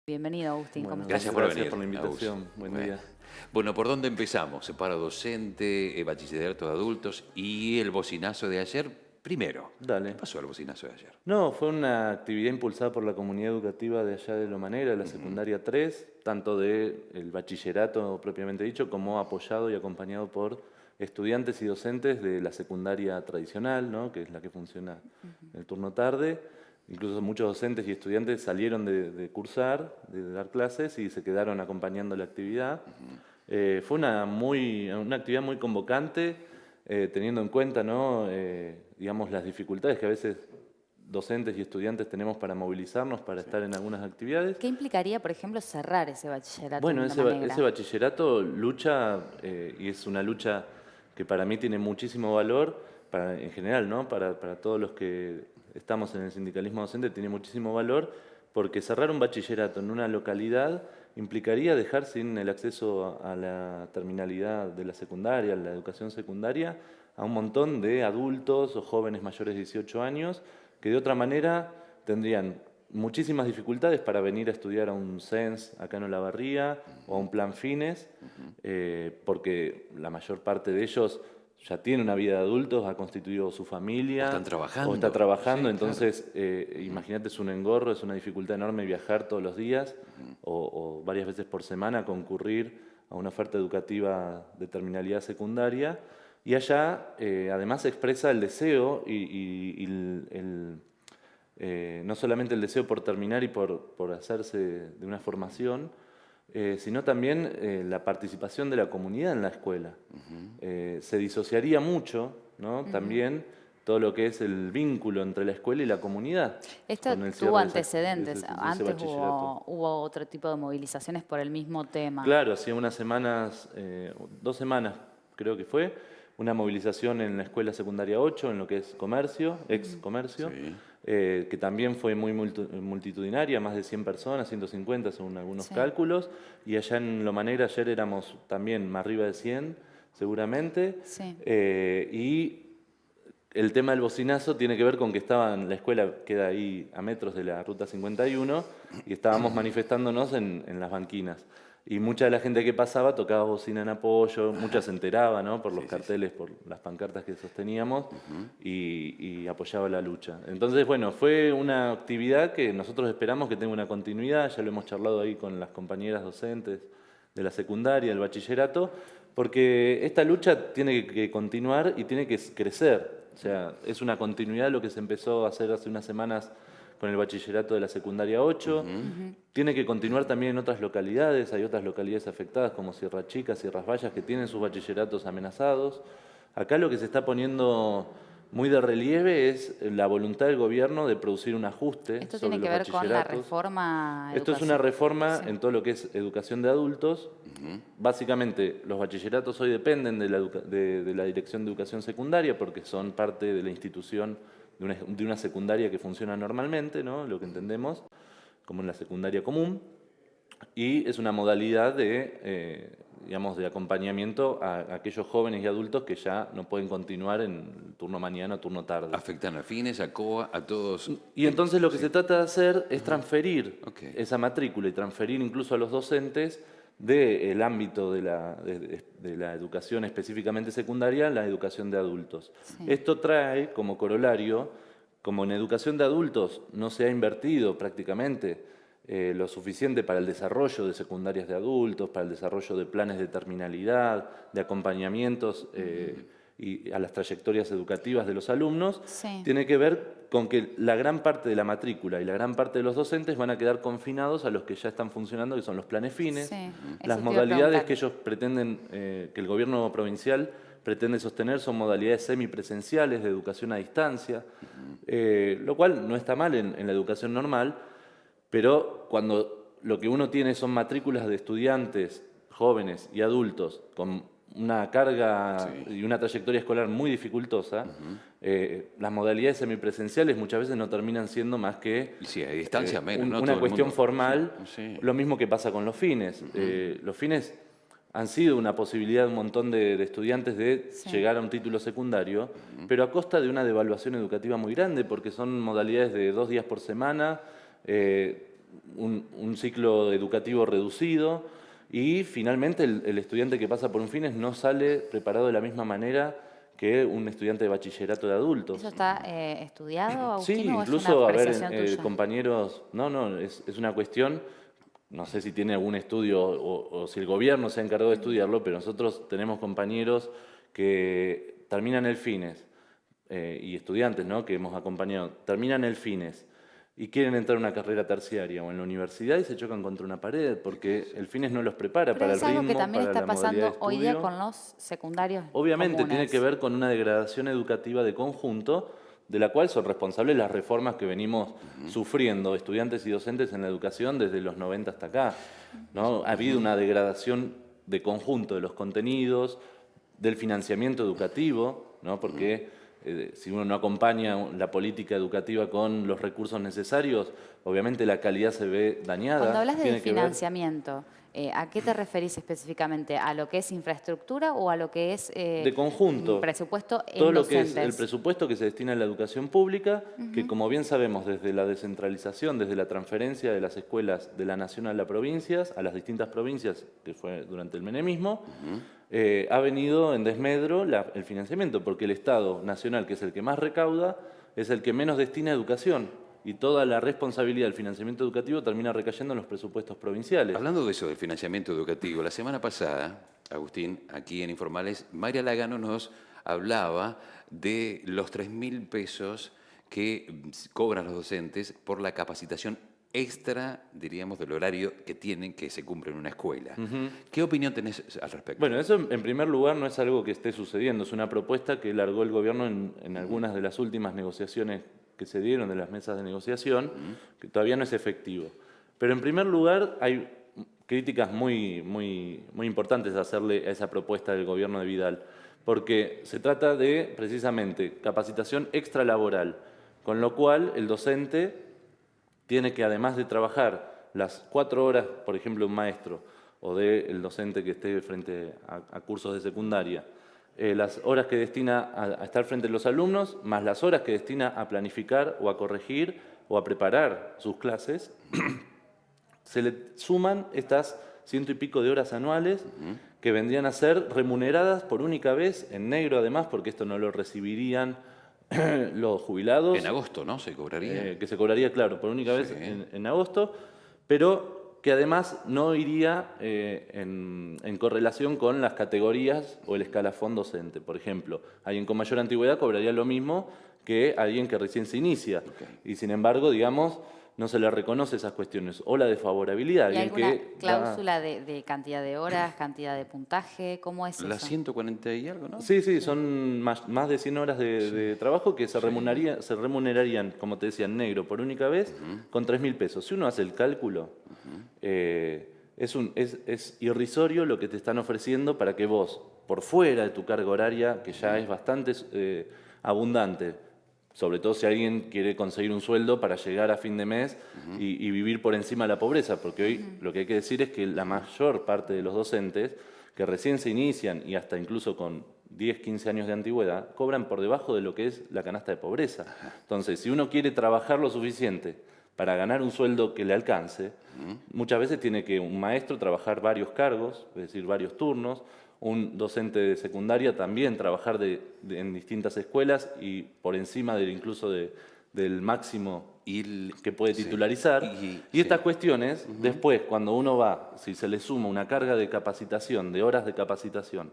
Bienvenido, Agustín. Bueno, ¿Cómo Gracias estás? por gracias venir, por la invitación. Buen Bueno. día. Bueno, ¿por dónde empezamos? Separo docente, bachillerato de adultos y el bocinazo de ayer. Primero, Dale. ¿qué pasó el bocinazo de ayer? No, fue una actividad impulsada por la comunidad educativa de allá de Lomanera, de la secundaria 3, tanto del bachillerato propiamente dicho, como apoyado y acompañado por estudiantes y docentes de la secundaria tradicional, ¿no? Que es la que funciona en el turno tarde. Incluso muchos docentes y estudiantes salieron de cursar, de dar clases y se quedaron acompañando la actividad. Fue una actividad muy convocante, teniendo en cuenta, ¿no? Digamos, las dificultades que a veces docentes y estudiantes tenemos para movilizarnos, para estar en algunas actividades. ¿Qué implicaría, por ejemplo, cerrar ese bachillerato Bueno, en Loma Negra? ese bachillerato lucha, y es una lucha que para mí tiene muchísimo valor, en general, ¿no? Para todos los que estamos en el sindicalismo docente, tiene muchísimo valor, porque cerrar un bachillerato en una localidad implicaría dejar sin el acceso a la terminalidad de la secundaria, a la educación secundaria, a un montón de adultos o jóvenes mayores de 18 años que de otra manera tendrían muchísimas dificultades para venir a estudiar a un CENS acá en Olavarría o a un plan Fines, porque la mayor parte de ellos ya tiene una vida de adultos, ha constituido su familia. O están trabajando. O está trabajando, Sí, entonces imagínate, es un engorro, es una dificultad enorme viajar todos los días o varias veces por semana, concurrir a una oferta educativa de terminalidad secundaria. Y allá además se expresa el deseo no solamente el deseo por terminar y por hacerse de una formación, sino también la participación de la comunidad en la escuela. Se disociaría mucho, ¿no? También todo lo que es el vínculo entre la escuela y la comunidad. Esto con el cierre tuvo de ese antecedentes. Antes bachillerato. hubo otro tipo de movilizaciones por el mismo tema. Claro, hacía unas semanas, 2 semanas creo que fue, una movilización en la escuela secundaria 8, en lo que es comercio, ex comercio, Sí. que también fue muy multitudinaria, más de 100 personas, 150 según algunos Sí. cálculos, y allá en Loma Negra ayer éramos también más arriba de 100 seguramente, Sí. y el tema del bocinazo tiene que ver con que la escuela queda ahí a metros de la ruta 51 y estábamos manifestándonos en las banquinas. Y mucha de la gente que pasaba tocaba bocina en apoyo, mucha se enteraba, ¿no? Por los carteles, por las pancartas que sosteníamos y apoyaba la lucha. Entonces, bueno, fue una actividad que nosotros esperamos que tenga una continuidad, ya lo hemos charlado ahí con las compañeras docentes de la secundaria, del bachillerato, porque esta lucha tiene que continuar y tiene que crecer. O sea, es una continuidad lo que se empezó a hacer hace unas semanas con el bachillerato de la secundaria 8. Tiene que continuar también en otras localidades. Hay otras localidades afectadas como Sierra Chica, Sierras Vallas, que tienen sus bachilleratos amenazados. Acá lo que se está poniendo muy de relieve es la voluntad del gobierno de producir un ajuste Esto sobre tiene que los ver con la bachilleratos. reforma Esto es una reforma Sí. en todo lo que es educación de adultos. Básicamente, los bachilleratos hoy dependen de la Dirección de Educación Secundaria porque son parte de la institución de una secundaria que funciona normalmente, ¿no? Lo que entendemos como en la secundaria común. Y es una modalidad digamos, de acompañamiento a aquellos jóvenes y adultos que ya no pueden continuar en el turno mañana o turno tarde. Afectan a Fines, a COA, a todos. Y entonces lo que se trata de hacer es transferir Ok. esa matrícula y transferir incluso a los docentes del ámbito de la educación específicamente secundaria, la educación de adultos. Sí. Esto trae como corolario, como en educación de adultos no se ha invertido prácticamente lo suficiente para el desarrollo de secundarias de adultos, para el desarrollo de planes de terminalidad, de acompañamientos y a las trayectorias educativas de los alumnos, Sí. tiene que ver con que la gran parte de la matrícula y la gran parte de los docentes van a quedar confinados a los que ya están funcionando, que son los planes fines, Sí, eso las te iba a modalidades preguntar. que ellos pretenden, que el gobierno provincial pretende sostener son modalidades semipresenciales de educación a distancia, lo cual no está mal en la educación normal, pero cuando lo que uno tiene son matrículas de estudiantes jóvenes y adultos con una carga y una trayectoria escolar muy dificultosa, las modalidades semipresenciales muchas veces no terminan siendo más que Y sí, a distancia menos, ¿no? Todo una el cuestión mundo. formal, Sí. lo mismo que pasa con los fines. Los fines han sido una posibilidad de un montón de estudiantes de Sí. llegar a un título secundario, pero a costa de una devaluación educativa muy grande, porque son modalidades de 2 días por semana, un ciclo educativo reducido y finalmente el estudiante que pasa por un Fines no sale preparado de la misma manera que un estudiante de bachillerato de adultos. ¿Eso está estudiado, Agustín, Sí, o es una incluso, a ver, apreciación tuya? compañeros, no, es una cuestión, no sé si tiene algún estudio o si el gobierno se ha encargado de estudiarlo, pero nosotros tenemos compañeros que terminan el Fines y estudiantes, ¿no?, que hemos acompañado, terminan el Fines y quieren entrar a una carrera terciaria o en la universidad y se chocan contra una pared porque el Fines no los prepara Pero para es el algo ritmo, que también para está la modalidad de pasando hoy día estudio. con los secundarios Obviamente tiene comunes. que ver con una degradación educativa de conjunto, de la cual son responsables las reformas que venimos sufriendo estudiantes y docentes en la educación desde los 90 hasta acá, ¿no? Ha habido una degradación de conjunto de los contenidos, del financiamiento educativo, ¿no? Porque si uno no acompaña la política educativa con los recursos necesarios, obviamente la calidad se ve dañada. Cuando hablas Tiene de que ver- financiamiento, ¿a qué te referís específicamente? ¿A lo que es infraestructura o a lo que es de conjunto. presupuesto en Todo lo que es docentes? el presupuesto que se destina a la educación pública, que como bien sabemos, desde la descentralización, desde la transferencia de las escuelas de la nación a las provincias, a las distintas provincias, que fue durante el menemismo, ha venido en desmedro el financiamiento, porque el Estado nacional, que es el que más recauda, es el que menos destina a educación. Y toda la responsabilidad del financiamiento educativo termina recayendo en los presupuestos provinciales. Hablando de eso, del financiamiento educativo, la semana pasada, Agustín, aquí en Informales, Mayra Lagano nos hablaba de los 3.000 pesos que cobran los docentes por la capacitación extra, diríamos, del horario que tienen que se cumple en una escuela. ¿Qué opinión tenés al respecto? Bueno, eso en primer lugar no es algo que esté sucediendo, es una propuesta que largó el gobierno en algunas de las últimas negociaciones que se dieron de las mesas de negociación, que todavía no es efectivo. Pero en primer lugar hay críticas muy importantes a hacerle a esa propuesta del gobierno de Vidal, porque se trata de precisamente capacitación extralaboral, con lo cual el docente tiene que, además de trabajar las 4 horas, por ejemplo, un maestro, o del docente que esté frente a cursos de secundaria, las horas que destina a estar frente a los alumnos, más las horas que destina a planificar o a corregir o a preparar sus clases, se le suman estas 100 y pico de horas anuales que vendrían a ser remuneradas por única vez, en negro además, porque esto no lo recibirían los jubilados. En agosto, ¿no? Se cobraría. Que se cobraría, claro, por única vez Sí. en agosto, pero que además no iría en correlación con las categorías o el escalafón docente. Por ejemplo, alguien con mayor antigüedad cobraría lo mismo que alguien que recién se inicia. Y sin embargo, digamos, no se le reconoce esas cuestiones. O la de favorabilidad. ¿Y hay alguien alguna que da- cláusula de cantidad de horas, cantidad de puntaje? ¿Cómo es Las eso? 140 y algo, ¿no? Sí, son más de 100 horas de trabajo que se remunerarían, como te decía, en negro por única vez, con 3.000 pesos. Si uno hace el cálculo, es irrisorio lo que te están ofreciendo para que vos, por fuera de tu carga horaria, que ya es bastante abundante, sobre todo si alguien quiere conseguir un sueldo para llegar a fin de mes y vivir por encima de la pobreza, porque hoy lo que hay que decir es que la mayor parte de los docentes que recién se inician y hasta incluso con 10, 15 años de antigüedad, cobran por debajo de lo que es la canasta de pobreza. Entonces, si uno quiere trabajar lo suficiente para ganar un sueldo que le alcance, muchas veces tiene que un maestro trabajar varios cargos, es decir, varios turnos, un docente de secundaria también trabajar en distintas escuelas y por encima incluso del máximo que puede titularizar. Y estas cuestiones, después, cuando uno va, si se le suma una carga de capacitación, de horas de capacitación,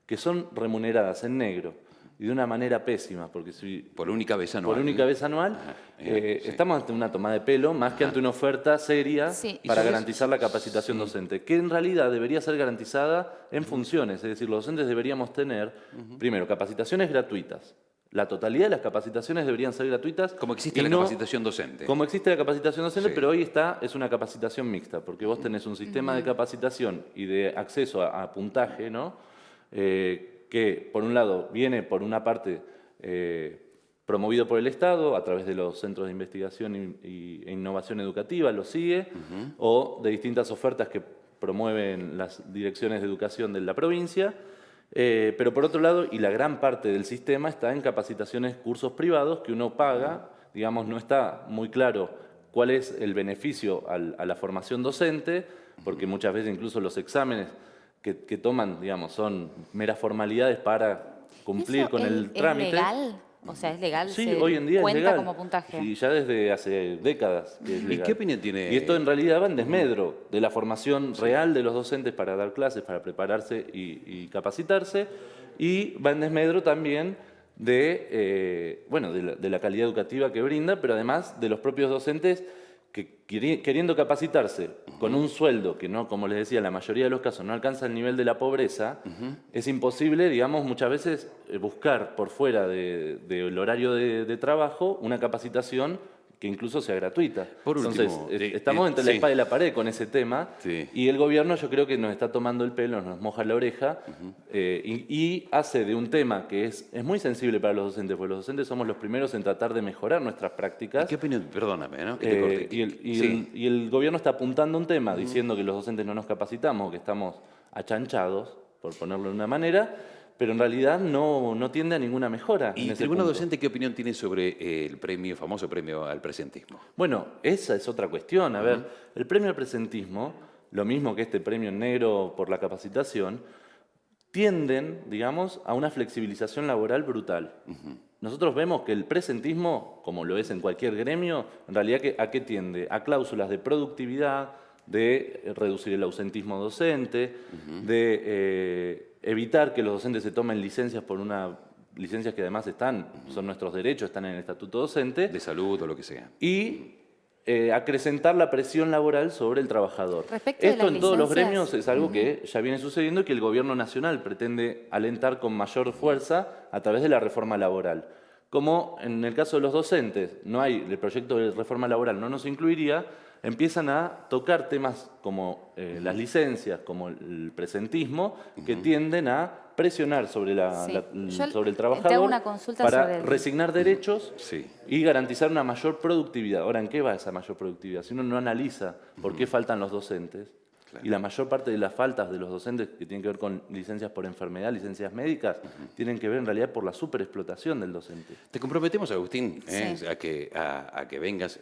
que son remuneradas en negro y de una manera pésima, porque si Por única vez anual. por única vez anual, Sí. estamos ante una toma de pelo más que ante una oferta seria Sí. para ¿Y sabes? garantizar la capacitación docente, que en realidad debería ser garantizada en funciones, es decir, los docentes deberíamos tener, primero, capacitaciones gratuitas. La totalidad de las capacitaciones deberían ser gratuitas. Como existe y la no- capacitación docente. Como existe la capacitación docente, Sí. pero hoy es una capacitación mixta, porque vos tenés un sistema de capacitación y de acceso a puntaje, ¿no? Que por un lado viene por una parte promovido por el Estado a través de los centros de investigación e innovación educativa, lo sigue, o de distintas ofertas que promueven las direcciones de educación de la provincia, pero por otro lado, y la gran parte del sistema está en capacitaciones, cursos privados que uno paga, digamos, no está muy claro cuál es el beneficio a la formación docente, porque muchas veces incluso los exámenes que toman, digamos, son meras formalidades para cumplir ¿Eso con el trámite. ¿Es legal? O sea, ¿es legal? Sí, ¿Se hoy en día es cuenta legal. como puntaje? Y ya desde hace décadas que es ¿Y legal. qué opinión tiene? Y esto en realidad va en desmedro de la formación real de los docentes para dar clases, para prepararse y capacitarse, y va en desmedro también de la calidad educativa que brinda, pero además de los propios docentes que queriendo capacitarse con un sueldo que no, como les decía, en la mayoría de los casos no alcanza el nivel de la pobreza, es imposible, digamos, muchas veces buscar por fuera del horario de trabajo una capacitación que incluso sea gratuita. Por último, Entonces, estamos entre la sí. espada y la pared con ese tema, Sí. y el gobierno yo creo que nos está tomando el pelo, nos moja la oreja, y hace de un tema que es muy sensible para los docentes, porque los docentes somos los primeros en tratar de mejorar nuestras prácticas. ¿Qué opinión? Perdóname, ¿no? Que te corte. Sí. Y el gobierno está apuntando un tema diciendo que los docentes no nos capacitamos, que estamos achanchados, por ponerlo de una manera, pero en realidad no tiende a ninguna mejora. ¿Y en ese Tribuna punto. Docente qué opinión tiene sobre el famoso premio al presentismo? Bueno, esa es otra cuestión. A ver, el premio al presentismo, lo mismo que este premio en negro por la capacitación, tienden, digamos, a una flexibilización laboral brutal. Nosotros vemos que el presentismo, como lo es en cualquier gremio, en realidad ¿a qué tiende? A cláusulas de productividad, de reducir el ausentismo docente, de evitar que los docentes se tomen licencias licencias que además son nuestros derechos, están en el estatuto docente, De salud o lo que sea. y acrecentar la presión laboral sobre el trabajador. Respecto de Esto las en todos los licencias. gremios es algo que ya viene sucediendo y que el gobierno nacional pretende alentar con mayor fuerza a través de la reforma laboral. Como en el caso de los docentes, el proyecto de reforma laboral no nos incluiría, empiezan a tocar temas como las licencias, como el presentismo, que tienden a presionar sobre, Sí. Yo sobre el te hago trabajador una consulta para sobre el- resignar derechos Sí. y garantizar una mayor productividad. Ahora, ¿en qué va esa mayor productividad? Si uno no analiza por qué faltan los docentes, y la mayor parte de las faltas de los docentes que tienen que ver con licencias por enfermedad, licencias médicas, tienen que ver en realidad por la superexplotación del docente. Te comprometemos, Agustín, Sí. a que vengas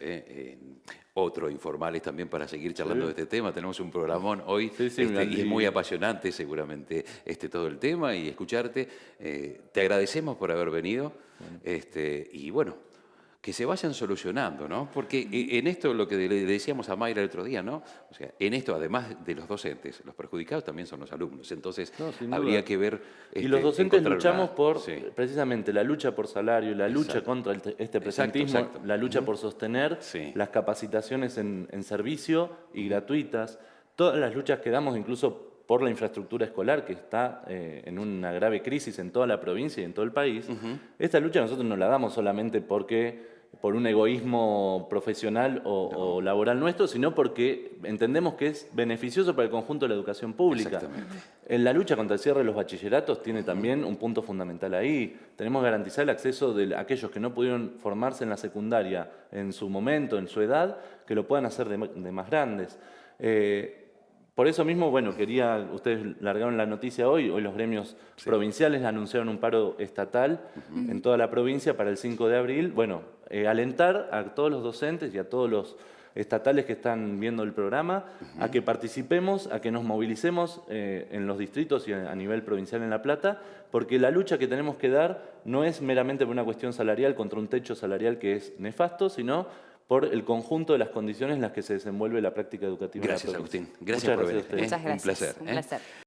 otro Informales también para seguir charlando de este tema. Tenemos un programón hoy Sí, y es muy apasionante seguramente todo el tema y escucharte. Te agradecemos por haber venido y bueno, que se vayan solucionando, ¿no? Porque en esto, lo que le decíamos a Mayra el otro día, ¿no? O sea, en esto, además de los docentes, los perjudicados también son los alumnos. Entonces, No, sin habría duda. que ver... Y los docentes encontrar luchamos una- por Sí. precisamente la lucha por salario, la lucha Exacto. contra este presentismo, exacto. la lucha por sostener Sí. las capacitaciones en servicio y gratuitas, todas las luchas que damos incluso por la infraestructura escolar que está en una grave crisis en toda la provincia y en todo el país. Esta lucha nosotros no la damos solamente por un egoísmo profesional o laboral nuestro, sino porque entendemos que es beneficioso para el conjunto de la educación pública. Exactamente. En la lucha contra el cierre de los bachilleratos tiene también un punto fundamental ahí. Tenemos que garantizar el acceso de aquellos que no pudieron formarse en la secundaria en su momento, en su edad, que lo puedan hacer de más grandes. Por eso mismo, bueno, ustedes largaron la noticia hoy los gremios provinciales anunciaron un paro estatal en toda la provincia para el 5 de abril. Bueno, alentar a todos los docentes y a todos los estatales que están viendo el programa a que participemos, a que nos movilicemos en los distritos y a nivel provincial en La Plata, porque la lucha que tenemos que dar no es meramente por una cuestión salarial contra un techo salarial que es nefasto, sino por el conjunto de las condiciones en las que se desenvuelve la práctica educativa. Gracias, en la provincia. Agustín. Gracias por venir. a ustedes. Muchas gracias. Un placer. Un placer.